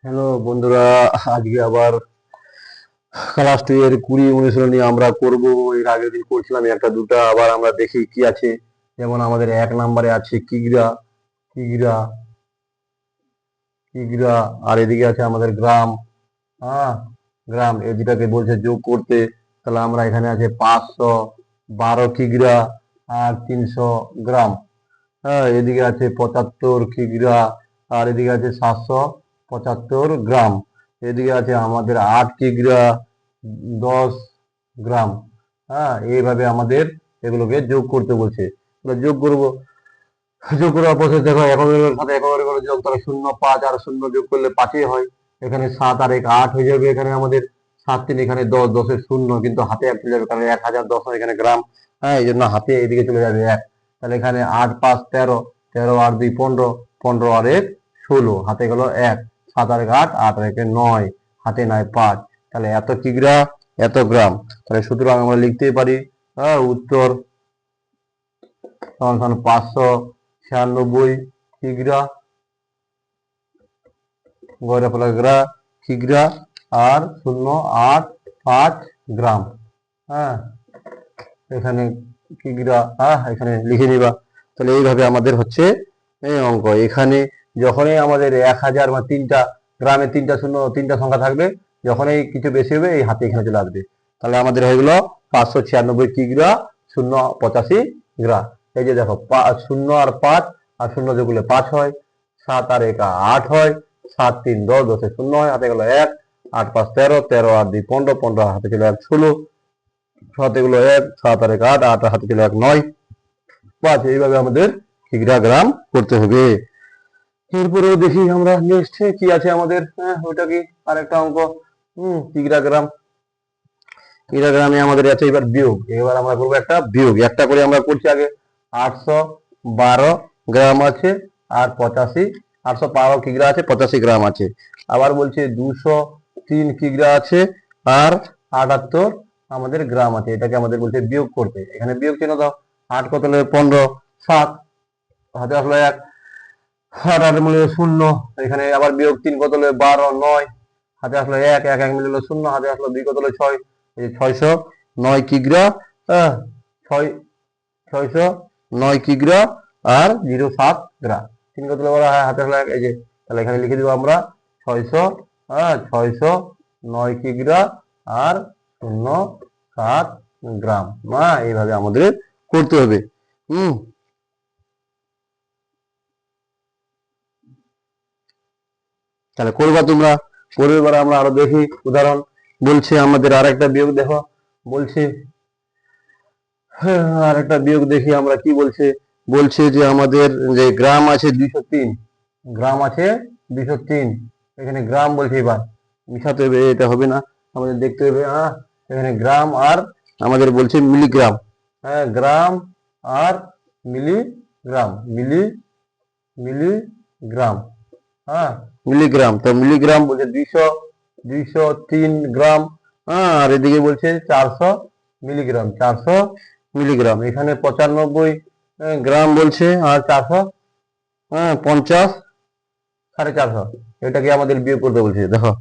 Hello বন্ধুরা, আজকে আবার ক্লাস 2 এর 20 অনুশীলন নিয়ে আমরা করব। এর আগের দিন করছিলাম একটা দুটা, আবার আমরা দেখি কি আছে। যেমন আমাদের 1 নম্বরে আছে কিগ্রা, কিগ্রা, কিগ্রা। আর এদিকে আছে আমাদের গ্রাম। হ্যাঁ, গ্রাম এই দুটাকে বলছে যোগ করতে। তাহলে আমরা এখানে আছে 512 কিগ্রা আর 300 গ্রাম। হ্যাঁ, এদিকে আছে 75 কিগ্রা আর এদিকে আছে 775 গ্রাম। এদিকে আছে আমাদের 8 কিগ্রা 10 গ্রাম। হ্যাঁ, এইভাবে আমাদের এগুলোকে যোগ করতে বলছে। আমরা যোগ করব। যোগ করার প্রসেস দেখো, এককের সাথে এককের করে যোগ, তাহলে 0 5 আর 0 যোগ করলে 5ই হয়। এখানে 7 আর 1 8 হয়ে যাবে। এখানে আমাদের 7 3 এখানে 10 10 এর 0, কিন্তু হাতে 1 চলে যাবে কারণ 1010 এখানে গ্রাম। হ্যাঁ, এই জন্য হাতে এদিকে চলে যাবে 1। তাহলে এখানে 8 5 13, 13 আর 2 15, 15 আর 1 16, হাতে গেল 1। 7 আর 1 8, 8 আর 1 9, হাতে নাই 5। তাহলে এত কিগ্রা এত গ্রাম। তাহলে সুতরাং আমরা লিখতেই পারি উত্তর সমান 596 কিগ্রা, গড়ে ফেলা গ্রা, কিগ্রা আর 085 গ্রাম। হ্যাঁ, এখানে কিগ্রা এখানে লিখে নিবা। তাহলে এইভাবে আমাদের হচ্ছে এই অঙ্ক। এখানে যখনই আমাদের 1000 বা 3টা গ্রামে 3টা শূন্য 3টা সংখ্যা থাকবে, যখনই কিছু বেশি হবে এই হাতে এখানে চলে আসবে। তাহলে আমাদের হয়ে গেল 596 কিগ্রা 085 গ্রা। এই যে দেখো 0 আর 5 আর 0 যোগ করলে 5 হয়, 7 আর 1 8 হয়, 7 3 10 10 এ 0 হয়, হাতে গেল 1। 8 5 13, 13 আর 2 15, 15 হাতে চলে 1 16, 7 এগুলো 1, 7 আর 1 8, 8 হাতে চলে 1 9 5। এইভাবে আমাদের কিগ্রা গ্রাম করতে হবে। এরপরেও দেখি আমরা নেক্সট কি আছে আমাদের। ওইটা কি আরেকটা অঙ্ক। কিগ্রা গ্রাম। কিগ্রা গ্রামে আমাদের আছে এবার বিয়োগ। এবার আমরা করবো একটা বিয়োগ, একটা করে আমরা করছি আগে। 812 গ্রাম আছে আর 85, 812 কিগ্রা আছে, 85 গ্রাম আছে। আবার বলছে 203 কিগ্রা আছে আর 78 আমাদের গ্রাম আছে। এটাকে আমাদের বলছে বিয়োগ করতে। এখানে বিয়োগ চিহ্ন দাও। 8 কত হলে 15, 7 হাতে আসলো 1, 8 8 মিলে 0। এখানে আবার বিয়োগ 3 কত হলে 12, 9 হাতে আসলো 1, 1 1 মিলে 0, হাতে আসলো 2 কত হলে 6। এই 609 কিগ্রা, 609 কিগ্রা আর 07 গ্রাম। 3 কত হলে বলা হয় হাতে আসলো 1। এই যে তাহলে এখানে লিখে দিব আমরা 600, 609 কিগ্রা আর 07 গ্রাম। এইভাবে আমাদের করতে হবে। তাহলে করবা তোমরা। পরের বার আমরা আরো দেখি উদাহরণ। বলছে আমাদের আর একটা বিয়োগ দেখো। বলছে আর একটা বিয়োগ দেখি আমরা কি বলছে। বলছে যে আমাদের যে গ্রাম আছে 203, গ্রাম আছে 203। এখানে গ্রাম বলছে, এবার মিশাতে হবে, এটা হবে না, আমাদের দেখতে হবে। এখানে গ্রাম আর আমাদের বলছে মিলিগ্রাম। হ্যাঁ, গ্রাম আর মিলিগ্রাম, মিলিগ্রাম। মিলিগ্রাম। তো মিলিগ্রাম বলছে 203 গ্রাম। আর এদিকে বলছে 400 মিলিগ্রাম, 400 মিলিগ্রাম। এখানে 95 গ্রাম বলছে আর 450, 450। এটাকে আমাদের বিয়োগ করতে বলছে। দেখো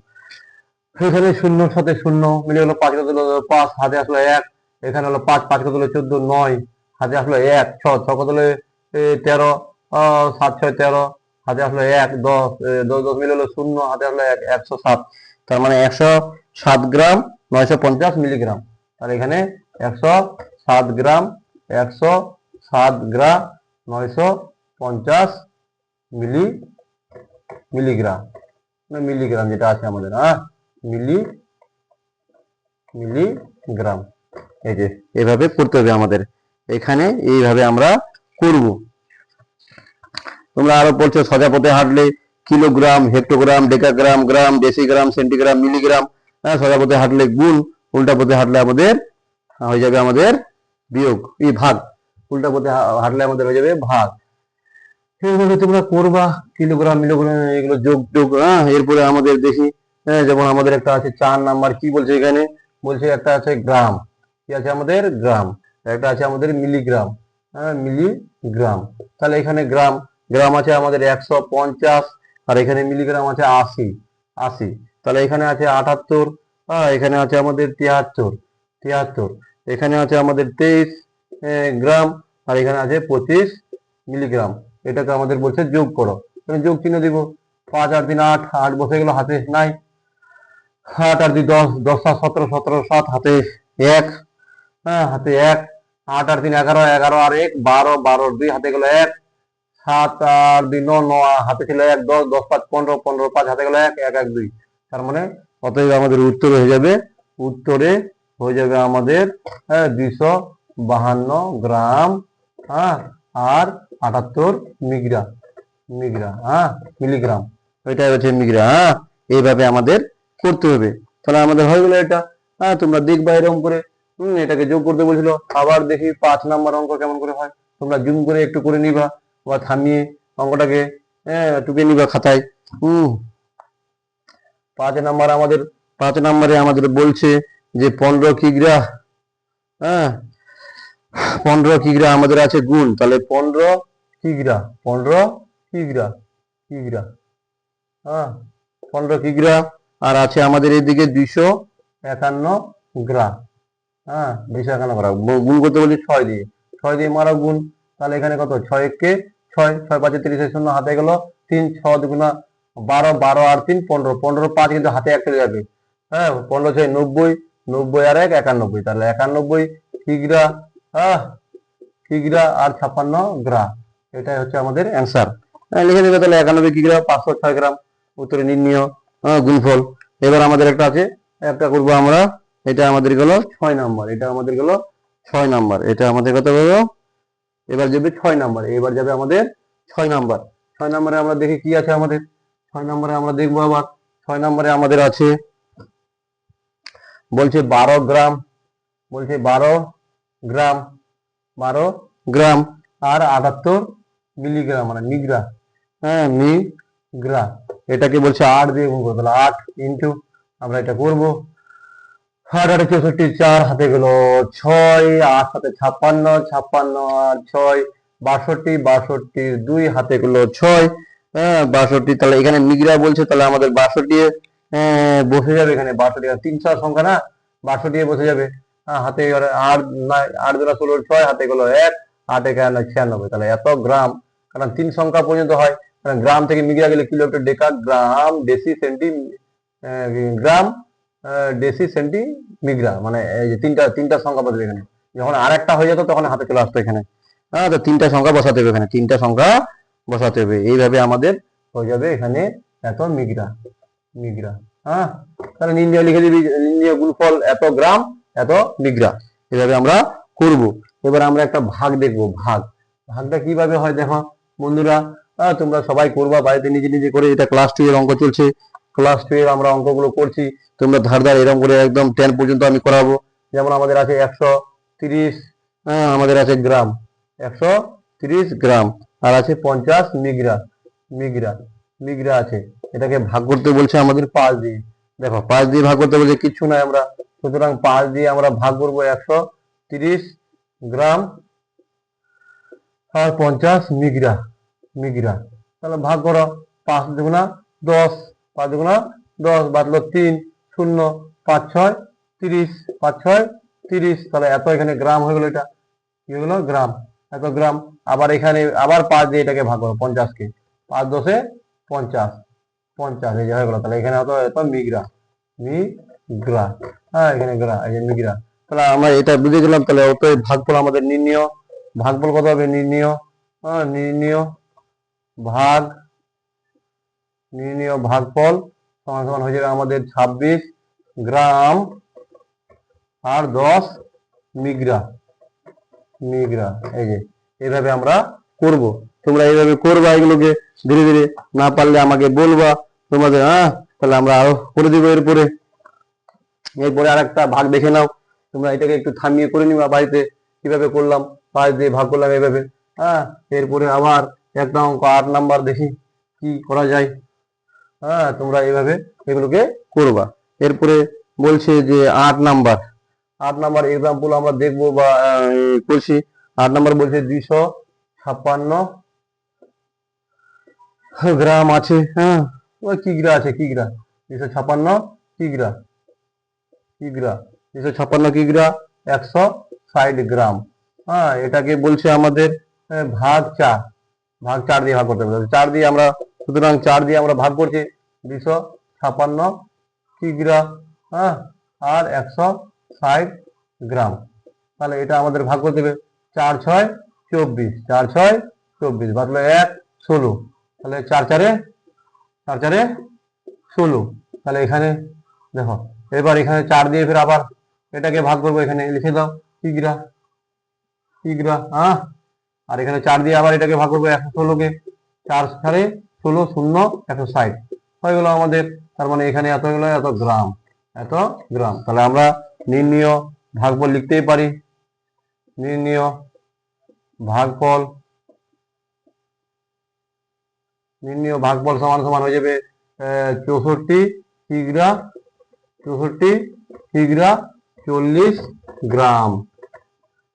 এখানে 0 সাথে 0 মিলে হলো 5 কত হলো 5, হাতে আসলো 1। এখানে হলো 5 5 কত হলো 14, 9 হাতে আসলো 1। 6 6 কত হলো 13, 7 6 13 হাতে আসলো 1। 10 10 10 মিলে হলো 0, হাতে আসলো 1, 107। তার মানে 107 গ্রাম 950 মিলিগ্রাম। তাহলে এখানে 107 গ্রাম, 107 গ্রাম 950 মিলিগ্রাম, মিলিগ্রাম যেটা আছে আমাদের। মিলিগ্রাম। এই যে এইভাবে করতে হবে আমাদের। এখানে এইভাবে আমরা করব। তোমরা আরো পড়ছো সোজা পথে হাঁটলে কিলোগ্রাম, হেক্টোগ্রাম, ডেকাগ্রাম, গ্রাম, ডেসিগ্রাম, সেন্টিগ্রাম, মিলিগ্রাম। সোজা পথে হাঁটলে গুণ, উল্টা পথে হাঁটলে আমাদের হয়ে যাবে আমাদের বিয়োগ, ভাগ। উল্টা পথে হাঁটলে আমাদের হয়ে যাবে ভাগ। এইভাবে তোমরা করবা। কিলোগ্রাম, মিলোগ্রাম এগুলো যোগ যোগ। এরপরে আমাদের দেখি, যেমন আমাদের একটা আছে 4 নাম্বার। কি বলছে এখানে? বলছে একটা আছে গ্রাম, কি আছে আমাদের গ্রাম, একটা আছে আমাদের মিলিগ্রাম। মিলিগ্রাম। তাহলে এখানে গ্রাম, গ্রাম আছে আমাদের 150 আর এখানে মিলিগ্রাম আছে 80। 80। তাহলে এখানে আছে 78, এখানে আছে আমাদের 73, এখানে আছে আমাদের 23 গ্রাম, আর এখানে আছে 25 মিলিগ্রাম। এটাকে আমাদের বলছে যোগ করো। যোগ চিহ্ন দিব। 5 আর 3 8, 8 বসে গেল, হাতে নাই। 8 আর 2 10, 10 আর 17, 17 7, হাতে 1, হাতে 1। 8 আর 3 11, 11 আর 1 12, 12 আর 2 হাতে গেল 1। 7 আর 2 9, 9 হাতে ছিল 1, 10, 10 5 15, 15 5 হাতে গেল 1, 1 1 2। তার মানে অতএব আমাদের উত্তর হয়ে যাবে, উত্তরে হয়ে যাবে আমাদের 252 গ্রাম, আর 78 মিলিগ্রাম, মিলিগ্রাম। এটাই হচ্ছে মিলিগ্রাম। এইভাবে আমাদের করতে হবে। তাহলে আমাদের হয়ে গেল এটা। তোমরা দেখবা এরকম করে। এটাকে যোগ করতে বলছিল। আবার দেখি 5 নাম্বার অঙ্ক কেমন করে হয়। তোমরা জুম করে একটু করে নিবা বা থামিয়ে অঙ্কটাকে টুকে নিবা খাতায়। 5 নাম্বারে আমাদের বলছে যে 15 কিগ্রা, 15 কিগ্রা আমাদের আছে গুণ। তাহলে 15 কিগ্রা, 15 কিগ্রা, 15 কিগ্রা। আর আছে আমাদের এইদিকে 251 গ্রাম, 251 গ্রাম। গুণ করতে বলছি 6 দিয়ে, 6 দিয়ে মারা গুণ। তাহলে এখানে কত? 6 একে 6, 6 5 30, 0 হাতে গেল 3, 6 দুগুণা 12, 12 আর 3 15, 15 5 কিন্তু হাতে এক চলে যাবে। 15 6 90, 90 আর 1 91। তাহলে 91 কিগ্রা, কিগ্রা আর 56 গ্রাম। এটাই হচ্ছে আমাদের অ্যান্সার। লিখে দেবে তাহলে 91 কিগ্রা 506 গ্রাম। উত্তরে নির্ণয় গুণফল। এবার আমাদের একটা আছে, একটা করবো আমরা। এটা আমাদের গেল 6 নাম্বার, এটা আমাদের গেল 6 নাম্বার। এটা আমাদের কত হলো? এবার যাবে 6 নাম্বার, এবার যাবে আমাদের 6 নাম্বার। 6 নাম্বারে আমরা দেখি কি আছে আমাদের। 6 নাম্বারে আমরা দেখবো আবার। 6 নাম্বারে আমাদের আছে, বলছে 12 গ্রাম, বলছে 12 গ্রাম, 12 গ্রাম আর 78 মিলিগ্রাম, মানে মিগ্রা, মিগ্রা। এটাকে বলছে 8 দিয়ে গুণ করতে। তাহলে 8 ইন্টু, আমরা এটা করবো। 8 আর 64, 4 হাতে গেল 6, 8 হাতে 56, 56 আর 6 62, 62 2 হাতে গেল 6, 62। তাহলে এখানে মিগ্রা বলছে, তাহলে আমাদের 62 বসে যাবে এখানে। 62 300 সংখ্যা না, 62 বসে যাবে। হাতে 8 8 দুনা 16, 6 হাতে গেল 1, 8 এখানে 96। তাহলে এত গ্রাম, কারণ 3 সংখ্যা পর্যন্ত হয়। কারণ গ্রাম থেকে মিগ্রা গেলে কিলোমিটার, ডেকা, গ্রাম, ডেসি, সেন্টি, গ্রাম, ডেসি, সেন্টি, মিগ্রা, মানে এই যে তিনটা সংখ্যা বসবে এখানে। যখন আর একটা হয়ে যেত তখন হাতে চলে আসতো এখানে। তো 3টা সংখ্যা বসাতে হবে এখানে, 3টা সংখ্যা বসাতে হবে। এইভাবে আমাদের হয়ে যাবে এখানে এত মিগ্রা, মিগ্রা। তাহলে নির্ণয় লিখে দিবি, নির্ণয় গুণফল এত গ্রাম, এত মিগ্রা। এভাবে আমরা করব। এবার আমরা একটা ভাগ দেখব। ভাগটা কিভাবে হয় দেখো বন্ধুরা। তোমরা সবাই করবা বাড়িতে নিজে নিজে করে। এটা ক্লাস 2 এর অঙ্ক চলছে। ক্লাস 2 এর আমরা অঙ্কগুলো করছি। তোমরা ধার ধার এরকম করে একদম 10 পর্যন্ত আমি করাবো। যেমন আমাদের আছে 130, আমাদের আছে গ্রাম, 130 গ্রাম, আর আছে 50 মিগ্রা, মিগ্রা আছে। এটাকে ভাগ করতে বলছে আমাদের 5 দিয়ে। দেখো 5 দিয়ে ভাগ করতে বলছে, কিচ্ছু নাই আমরা, সুতরাং 5 দিয়ে আমরা ভাগ করবো 130 গ্রাম আর 50 মিগ্রা, তাহলে ভাগ করো। 5 দুগুণা 10, 5 দুগুণা 10, বাদলো 3 0, 5 6 30, 5 6 30। তাহলে এত এখানে গ্রাম হয়ে গেল। এটা কি হলো? গ্রাম, এত গ্রাম। আবার এখানে আবার 5 দিয়ে এটাকে ভাগ করো 50 কে। 5 10 এ 50, 50 এই যে হয়ে গেল। তাহলে এখানে এত মিগ্রা, এখানে গ্রা, এই যে মিগ্রা। তাহলে আমরা এটা বুঝে গেলাম। তাহলে অতএব ভাগফল আমাদের নির্ণয়। ভাগফল কত হবে? নির্ণয় ভাগফল সমান সমান হয়ে যাবে আমাদের 26 গ্রাম আর 10 মিগ্রা, এই যে এইভাবে আমরা করব। তোমরা এইভাবে করবা এগুলোকে ধীরে ধীরে। না পারলে আমাকে বলবা তোমাদের। তাহলে আমরা আরো করে দিব এরপরে। আর একটা ভাগ দেখে নাও। তোমরা এটাকে একটু থামিয়ে করে নিবা বাড়িতে, কিভাবে করলাম। 5 দিয়ে ভাগ করলাম এইভাবে। এরপরে আবার একটা অঙ্ক 8 নাম্বার, দেখি কি করা যায়। তোমরা এইভাবে এগুলোকে করবা। এরপরে বলছে যে 8 নাম্বার এক্সাম্পল আমরা দেখবো বা করছি। 8 নাম্বার বলছে 256 গ্রাম আছে। ওই কিগ্রা আছে, কিগ্রা 256 কিগ্রা, 256 কিগ্রা 160 গ্রাম। হ্যাঁ, এটাকে বলছে আমাদের ভাগ 4, দিয়ে ভাগ করতে হবে। 4 দিয়ে আমরা, সুতরাং 4 দিয়ে আমরা ভাগ করছি 256 কিগ্রা, হ্যাঁ, আর 160 গ্রাম। তাহলে এটা আমাদের ভাগ করতে হবে 4 6 24, 4 6 24, বাতলে 1 16, তাহলে 4 4 16। তাহলে এখানে দেখো, এবার এখানে 4 দিয়ে ফের আবার এটাকে ভাগ করবো, এখানে লিখে দাও কিগ্রা, হ্যাঁ, আর এখানে 4 দিয়ে আবার এটাকে ভাগ করবো 116 কে, 4 4 16 0 160 হয়ে গেল আমাদের। তার মানে এখানে এত হলো এত গ্রাম, তাহলে আমরা নির্ণীয় ভাগফল লিখতেই পারি। নির্ণীয় ভাগফল সমান সমান হয়ে যাবে 64 কিগ্রা 40 গ্রাম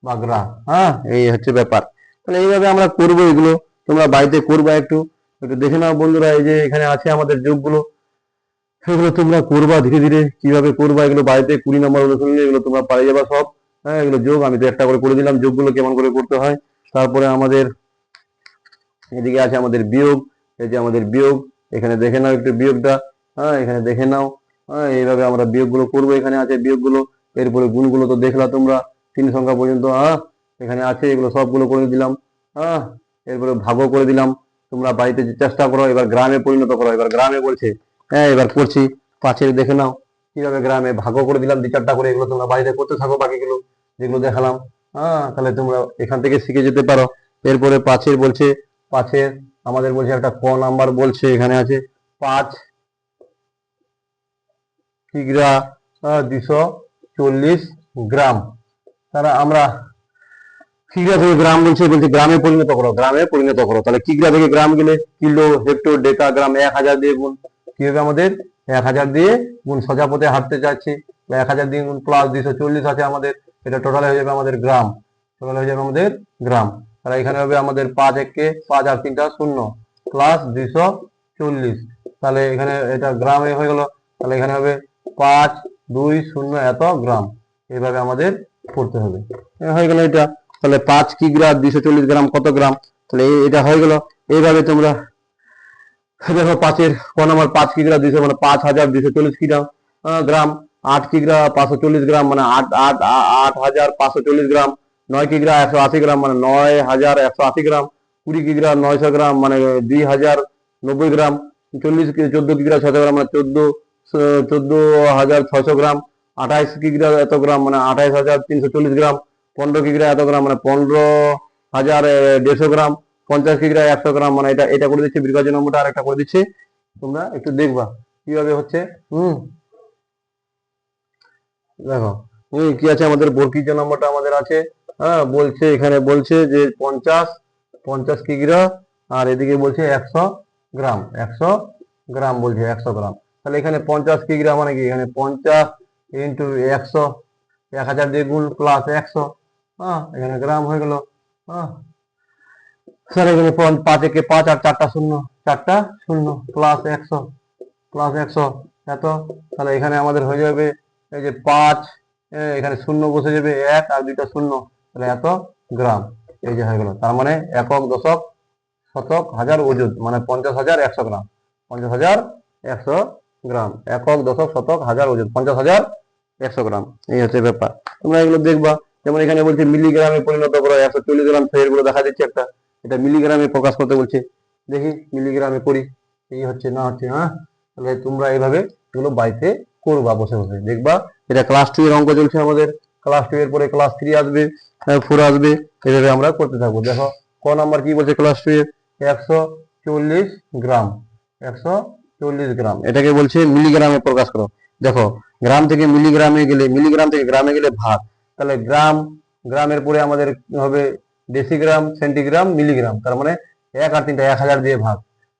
বা গ্রাম। হ্যাঁ, এই হচ্ছে ব্যাপার। তাহলে এইভাবে আমরা করবো, এগুলো তোমরা বাড়িতে করবা, একটু দেখে নাও বন্ধুরা। এই যে এখানে আছে আমাদের যোগগুলো, সেগুলো তোমরা করবা ধীরে ধীরে, কিভাবে করবা এগুলো বাড়িতে 20 নম্বর অনুশীলনী, এগুলো তোমরা পারে যাবা সব। হ্যাঁ, এগুলো যোগ আমি তো একটা করে দিলাম, যোগগুলো কেমন করে করতে হয়। তারপরে আমাদের এদিকে আছে আমাদের বিয়োগ, এই যে আমাদের বিয়োগ, এখানে দেখে নাও একটু বিয়োগটা। হ্যাঁ, এখানে দেখে নাও। হ্যাঁ, এইভাবে আমরা বিয়োগগুলো করবো, এখানে আছে বিয়োগগুলো। এরপরে গুণগুলো তো দেখলা তোমরা 3 সংখ্যা পর্যন্ত। হ্যাঁ, এখানে আছে, এগুলো সবগুলো করে দিলাম। হ্যাঁ, এরপরে ভাগও করে দিলাম। তোমরা বাড়িতে চেষ্টা করো, এবার গ্রামে পরিণত করো। এবার গ্রামে বলছে, হ্যাঁ, এবার করছি 5-এর, দেখে নাও কিভাবে গ্রামে ভাগও করে দিলাম 2-4টা করে। এগুলো তোমরা বাড়িতে করতে থাকো, বাকিগুলো যেগুলো দেখালাম। হ্যাঁ, তাহলে তোমরা এখান থেকে শিখে যেতে পারো। এরপরে 5-এর বলছে, 5-এর আমাদের বলছে একটা ক নাম্বার বলছে, এখানে আছে 5 কিগ্রা 240 গ্রাম। তারা আমরা কিগ্রা থেকে গ্রাম বলছে গ্রামে পরিণত করো, তাহলে কিগ্রা থেকে গ্রাম গেলে কিলো, হেক্টর, ডেকা, গ্রাম 1000 দিয়ে গুণ। কি হবে আমাদের 1000 দিয়ে গুণ, সোজা পথে হাঁটতে যাচ্ছি। 1000 দিয়ে গুণ প্লাস 240 আছে আমাদের, এটা টোটাল হয়ে যাবে আমাদের গ্রাম, তাহলে এখানে হবে আমাদের 5 1 5 আর 3টা 0 প্লাস 240। তাহলে এখানে এটা গ্রামে হয়ে গেল। তাহলে এখানে হবে 5 2 0 এত গ্রাম। এইভাবে আমাদের করতে হবে। হয়ে গেল এটা। তাহলে 5 কিগ্রা 240 গ্রাম কত গ্রাম, তাহলে এটা হয়ে গেল। এইভাবে তোমরা দেখো 5-এর ক নাম্বার 5 কিগ্রা 200 মানে 5240 গ্রাম। 8 কিগ্রা 540 গ্রাম মানে 8540 গ্রাম। 9 কিগ্রা 180 গ্রাম মানে 9180 গ্রাম। 20 কিগ্রা 900 গ্রাম মানে 2090 গ্রাম। 14 কিগ্রা 600 গ্রাম মানে 14600 গ্রাম। 28 কিগ্রা এত গ্রাম মানে 28340 গ্রাম। 15 কিগ্রা এত গ্রাম মানে 15150 গ্রাম। 50 কিগ্রা 100 গ্রাম মানে এটা করে দিচ্ছি বিভাজ্য নম্বরটা, আর একটা করে দিচ্ছি, তোমরা একটু দেখবা কিভাবে হচ্ছে। দেখো কি আছে আমাদের বর্গীজ নম্বরটা আমাদের আছে। হ্যাঁ, বলছে এখানে বলছে যে 50 কিগ্রা, আর এদিকে বলছে 100 গ্রাম, 100 গ্রাম বলছে, 100 গ্রাম। তাহলে এখানে 50 কিগ্রা মানে কি, এখানে 50 ইন্টু 100, 1000 দিয়ে গুণ প্লাস 100। হ্যাঁ, এখানে গ্রাম হয়ে গেল। হ্যাঁ স্যার, এখানে 5 একে 5 আর 4টা 0, 4টা 0 প্লাস 100 এত। তাহলে এখানে আমাদের হয়ে যাবে এই যে 5, এখানে 0 বসে যাবে, 1 আর 2টা 0, তাহলে এত গ্রাম। এই যে হয়ে গেল। তার মানে একক, দশক, শতক, হাজার, অযুত মানে 50,100 গ্রাম। 50,100 গ্রাম, একক, দশক, শতক, হাজার, অযুত 50,100 গ্রাম। এই হচ্ছে ব্যাপার। তোমরা এগুলো দেখবা। যেমন এখানে বলছে মিলিগ্রামে পরিণত করো, 140 গ্রাম এগুলো দেখা যাচ্ছে একটা, এটা মিলিগ্রামে প্রকাশ করতে বলছে। দেখি মিলিগ্রামে করি কি হচ্ছে না হচ্ছে। হ্যাঁ, তাহলে তোমরা এইভাবে এগুলো বাড়িতে করবা, বসে বসে দেখবা। এটা ক্লাস 2 এর অঙ্ক চলছে আমাদের। ক্লাস 2 এর পরে ক্লাস 3 আসবে, 4 আসবে, এইভাবে আমরা করতে থাকবো। দেখো ক নাম্বার কি বলছে ক্লাস 2 এর, 140 গ্রাম, 140 গ্রাম, এটাকে বলছে মিলিগ্রামে প্রকাশ করো। দেখো গ্রাম থেকে মিলিগ্রামে গেলে, মিলিগ্রাম থেকে গ্রামে গেলে ভাগ, তাহলে গ্রামের পরে আমাদের হবে ডেসিগ্রাম, সেন্টিগ্রাম, মিলিগ্রাম। তার মানে 1 আর 3টা 1000 দিয়ে ভাগ।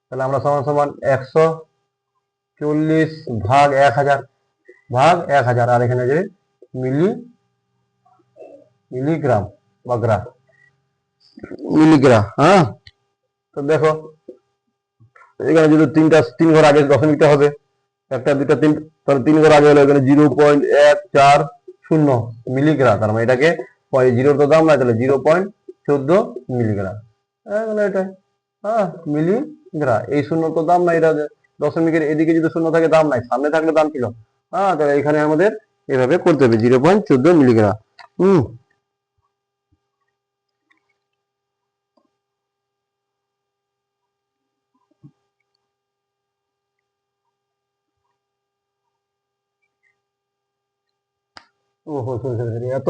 তাহলে আমরা সমান সমান 140 ভাগ 1000, আর এখানে যে মিলিগ্রাম বা মিলিগ্রাম। হ্যাঁ, তো দেখো এখানে যদি 3 ঘর আগে দশমিকটা হবে, একটা দুটা তিন, তাহলে 3 ঘর আগে হলো এখানে 0.140 মিলিগ্রাম, তার মানে এটাকে জিরোর তো দাম নাই, তাহলে 0.14 মিলিগ্রাম। এটা হ্যাঁ মিলিগ্রাম, এই শূন্য তো দাম নাই, এটা দশমিকের এদিকে যদি শূন্য থাকে দাম নাই, সামনে থাকলে দাম ছিল। তাহলে এখানে আমাদের এভাবে করতে হবে 0.14 মিলিগ্রাম। ওহো সরি, এত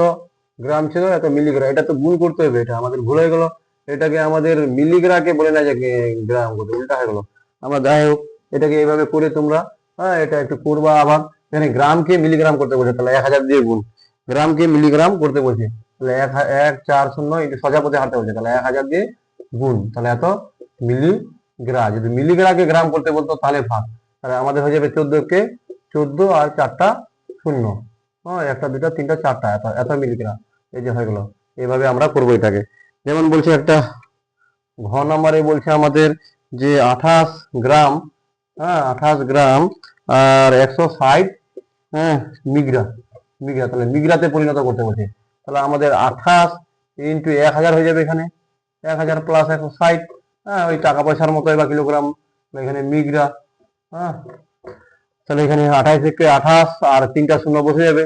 গ্রাম ছিল, এত মিলিগ্রাম, এটা তো গুণ করতে হবে, এটা আমাদের ভুল হয়ে গেল। এটাকে আমাদের মিলিগ্রামকে বলে না যে গ্রাম করতে, উল্টা হয়ে গেল। আমরা যাই হোক, এটাকে এইভাবে করে তোমরা এটা একটু করবা। আবার এখানে গ্রামকে মিলিগ্রাম করতে বলছে, তাহলে 1000 দিয়ে গুণ, গ্রামকে মিলিগ্রাম করতে বলছে, তাহলে 1400 একটু সোজা পথে হাঁটতে বলছে, তাহলে 1000 দিয়ে গুণ, তাহলে এত মিলিগ্রাম। যদি মিলিগ্রামকে গ্রাম করতে বলতো তাহলে ভাগ, তাহলে আমাদের হয়ে যাবে 14কে 14 আর 4টা শূন্য, একটা দুটা তিনটা চারটা, এত এত মিলিগ্রাম, এই যে হয়ে গেল। এইভাবে আমরা করবো এটাকে। যেমন বলছে একটা ঘ নাম্বারে বলছে আমাদের যে 28 গ্রাম, 28 গ্রাম আর 160 মিগ্রা, তাহলে মিগ্রাতে পরিণত করতে বলছে, তাহলে আমাদের 28 ইন্টু 1000 হয়ে যাবে, এখানে 1000 প্লাস 160, ওই টাকা পয়সার মতো বা কিলোগ্রাম, এখানে মিগ্রা। তাহলে এখানে 28 থেকে 28 আর 3টা শূন্য বসে যাবে,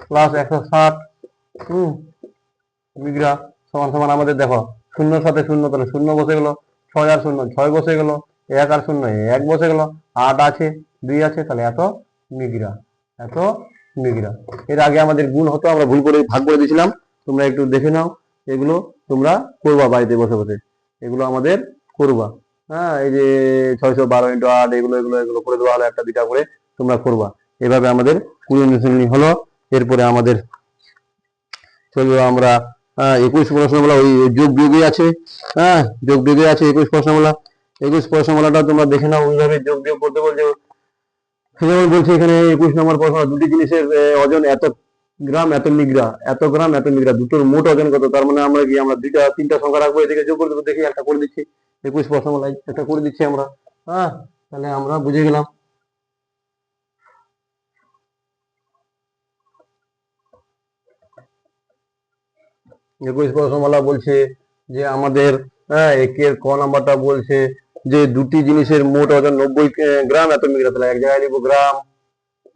প্লাস 160 মিগ্রা সমান সমান আমাদের দেখো শূন্যর সাথে শূন্য, তাহলে শূন্য বসে গেল, 6 আর শূন্য 6 বসে গেল, 1 আর শূন্য 1 বসে গেল, 8 আছে 2 আছে, তাহলে এত মিগ্রা, এত মিগ্রা। এর আগে আমাদের গুণ হতো, আমরা ভুল করে ভাগ করে দিয়েছিলাম, তোমরা একটু দেখে নাও, এগুলো তোমরা করবা বাড়িতে বসে বসে, এগুলো আমাদের করবা। এই যে 612 ইন্টু 8, এগুলো এগুলো এগুলো করে দেওয়া হলো, একটা দুটা করে তোমরা করবা। এভাবে আমাদের 20 অনুশীলনী হলো। এরপরে আমাদের চলবে আমরা 21 প্রশ্নমালা, ওই যোগ বিয়োগে আছে, যোগ বিয়োগে আছে 21 প্রশ্নমালা। 21 প্রশ্নমালাটা তোমরা দেখে নাও, ওইভাবে যোগ বিয়োগ করতে বলছে। যেমন বলছে এখানে 21 নম্বর প্রশ্ন, দুটি জিনিসের ওজন এত গ্রাম এত মিগ্রা, এত গ্রাম এত মিগ্রা, দুটোর মোট ওজন কত? তার মানে আমরা কি আমরা দুইটা তিনটা সংখ্যা রাখবো, এদিকে যোগ করে দেবো, দেখি একটা করে দিচ্ছি, 21 প্রশ্নমালায় একটা করে দিচ্ছি আমরা। তাহলে আমরা বুঝে গেলাম। একুশ প্রশ্নমালা বলছে যে আমাদের একের ক নাম্বারটা বলছে যে দুটি জিনিসের মোট ওজন 90 গ্রাম এত মিগ্রা, তাহলে এক জায়গায় লিখবো গ্রাম,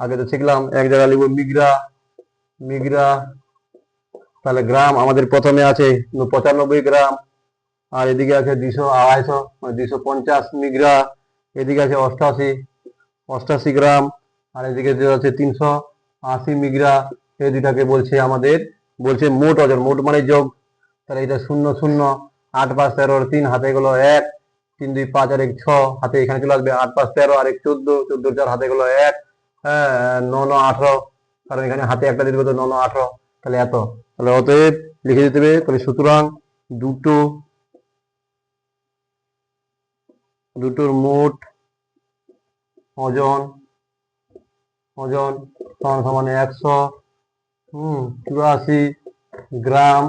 আগে তো শিখলাম, এক জায়গায় লিখবো মিগ্রা, মিগ্রা, তাহলে গ্রাম আমাদের প্রথমে আছে 95 গ্রাম, আর এদিকে আছে 200 মানে 250 মিগ্রা, এদিকে আছে 88 গ্রাম, আর এদিকে আছে 380 মিগ্রা। এই দুটাকে বলছে আমাদের বলছে মোট ওজন, মোট মানে যোগ, তাহলে এটা 0 0 8 5 13 3 হাতে গেল 1, 3 2 5 আর 1 6, হাতে এখানে চলে আসবে 8 5 13 আর 1 14, 14 4 হাতে গেল 1, 9 9 18, কারণ এখানে হাতে একটা দিয়ে দেবে তো 9 9 18, তাহলে এত, তাহলে অতএব লিখে দিতে হবে। তাহলে সুতরাং দুটোর মোট ওজন সমান সমান 184 গ্রাম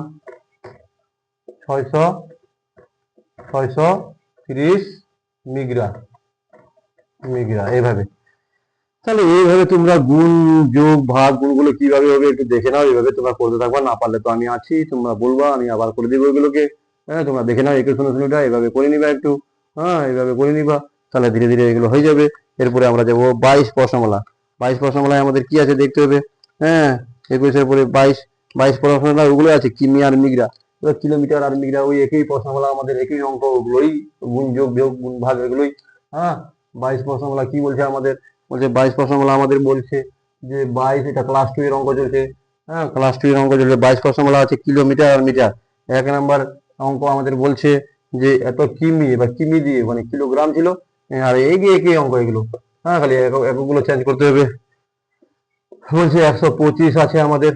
630 মিগ্রা, এইভাবে। তাহলে এইভাবে তোমরা গুণ যোগ ভাগ গুণগুলো কিভাবে হবে একটু দেখে নাও, এইভাবে তোমরা করতে থাকবা, না পারলে তো আমি আছি, তোমরা বলবা, আমি আবার করে দেবো এগুলোকে। তোমরা দেখে নাও 21 অনুশীলনীটা এইভাবে করে নিবা একটু, এইভাবে করে নিবা, তাহলে ধীরে ধীরে এগুলো হয়ে যাবে। এরপরে আমরা যাবো 22 প্রশ্নমালা। 22 প্রশ্নমালায় আমাদের কি আছে দেখতে হবে। 21-এর পরে 22 প্রশ্নমালা ওগুলো আছে কিমি আর মিগ্রা, এবার কিলোমিটার আর মিগ্রা ওই একই প্রশ্নমালা, আমাদের একই অঙ্ক, ওগুলোই গুণ যোগ বিয়োগ গুণ ভাগ এগুলোই। 22 প্রশ্নমালা কি বলছে আমাদের, বলছে 22 প্রশ্নমালা আমাদের বলছে যে 22, এটা ক্লাস 2 এর অঙ্ক চলছে, ক্লাস 2 এর অঙ্ক চলছে। 22 প্রশ্নমালা আছে কিলোমিটার আর মিটার। 1 নাম্বার অঙ্ক আমাদের বলছে যে এত কিমি, এবার কিমি দিয়ে মানে কিলোগ্রাম ছিল, আর একই অঙ্ক এগুলো, খালি এককগুলো চেঞ্জ করতে হবে। বলছে 125 আছে আমাদের,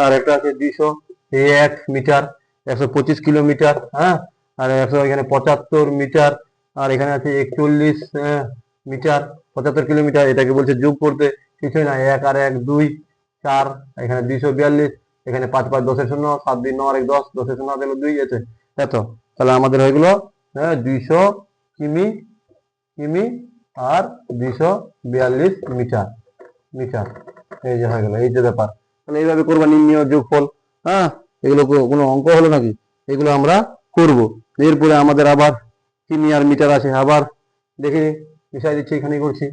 আর একটা আছে 201 মিটার, 125 কিলোমিটার, আর 100 এখানে 75 মিটার, আর এখানে আছে 41 মিটার, 75 কিলোমিটার। এটাকে বলছে যোগ করতে, কিছুই না, 1 আর 1 2 4, এখানে 242, এখানে 5 5 10 0, 7 2 9 আর 1 10, 10 0 দিল 2, এত। তাহলে আমাদের হয়ে গেল 200 কিমি আর 242 মিটার মিটার। এই যে হয়ে গেল, এই যে ব্যাপার। তাহলে এইভাবে করবা নির্ণয় যোগফল। হ্যাঁ, এগুলো কোনো অঙ্ক হলো নাকি? এগুলো আমরা করব। এরপরে আমাদের আবার কিমি আর মিটার আছে, আবার দেখে মিশাই দিচ্ছি, এখানে করছি।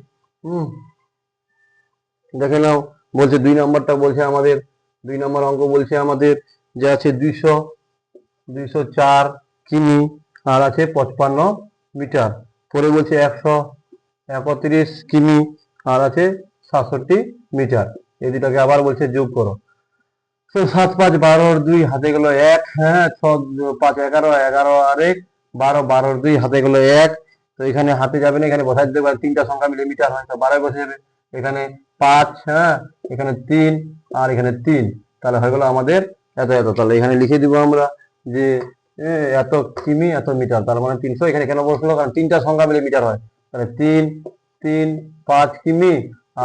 দেখে নাও, বলছে 2 নম্বরটা বলছে আমাদের, 2 নম্বর অঙ্ক বলছে আমাদের যে আছে 204 কিমি আর আছে 55 মিটার। পরে বলছে 131 কিমি আর আছে 67 মিটার। এই দুটাকে আবার বলছে যোগ করো। তো 7 5 12 2 হাতে গেল 1, হ্যাঁ 6 5 11 11 আর 1 12 12 2 হাতে গেল 1। তো এখানে হাতে যাবে না, এখানে বসাই দিতে পারে, তিনটা সংখ্যা মিলে মিটার হয়, তো 12 বসে যাবে। এখানে 5, হ্যাঁ এখানে 3 আর এখানে 3, তাহলে হয়ে গেল আমাদের এত এত। তাহলে এখানে লিখে দিব আমরা যে এত কিমি এত মিটার, তার মানে 300। এখানে কেন বসলো? কারণ তিনটা সংখ্যা মিলে মিটার হয়। তাহলে 3 3 5 কিমি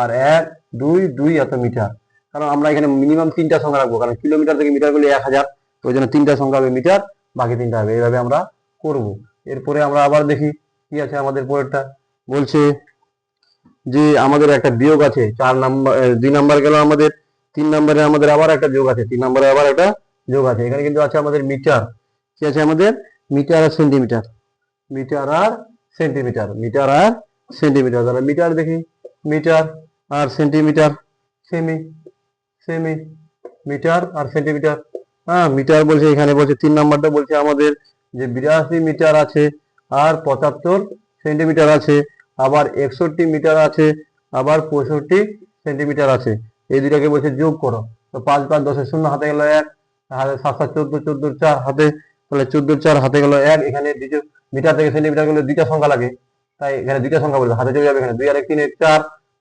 আর 1 2 2 এত মিটার। কারণ আমরা এখানে মিনিমাম তিনটা সংখ্যা রাখবো, কারণ কিলোমিটার থেকে মিটার করলে 1000, তো ওই জন্য তিনটা সংখ্যা হবে মিটার, বাকি তিনটা হবে। এইভাবে আমরা করব। এরপরে আমরা আবার দেখি কি আছে আমাদের পরেরটা। বলছে যে আমাদের একটা বিয়োগ আছে 4 নাম্বার, 2 নাম্বার গেল আমাদের, 3 নম্বরে আমাদের আবার একটা যোগ আছে, 3 নম্বরে আবার একটা যোগ আছে। এখানে কিন্তু আছে আমাদের মিটার, কি আছে আমাদের? মিটার আর সেন্টিমিটার, মিটার আর সেন্টিমিটার, মিটার আর সেন্টিমিটার। তাহলে মিটার দেখি, মিটার আর সেন্টিমিটার সেমি সেমি, মিটার আর সেন্টিমিটার। হ্যাঁ, মিটার বলছে, এখানে বলছে 3 নাম্বারটা বলছে আমাদের যে 82 মিটার আছে আর 75 সেন্টিমিটার আছে, আবার 61 মিটার আছে, আবার 65 সেন্টিমিটার আছে। এই দুটাকে বলছে যোগ করো। তো 5 5 10 শূন্য হাতে গেল 1, হাতে 7 7 14 14 4 হাতে, তাহলে 14 4 হাতে গেল 1। এখানে মিটার থেকে সেন্টিমিটার গেলে দুইটা সংখ্যা লাগে, তাই এখানে দুইটা সংখ্যা বলবে, হাতে চলে যাবে, এখানে 2 আর 1 3 4,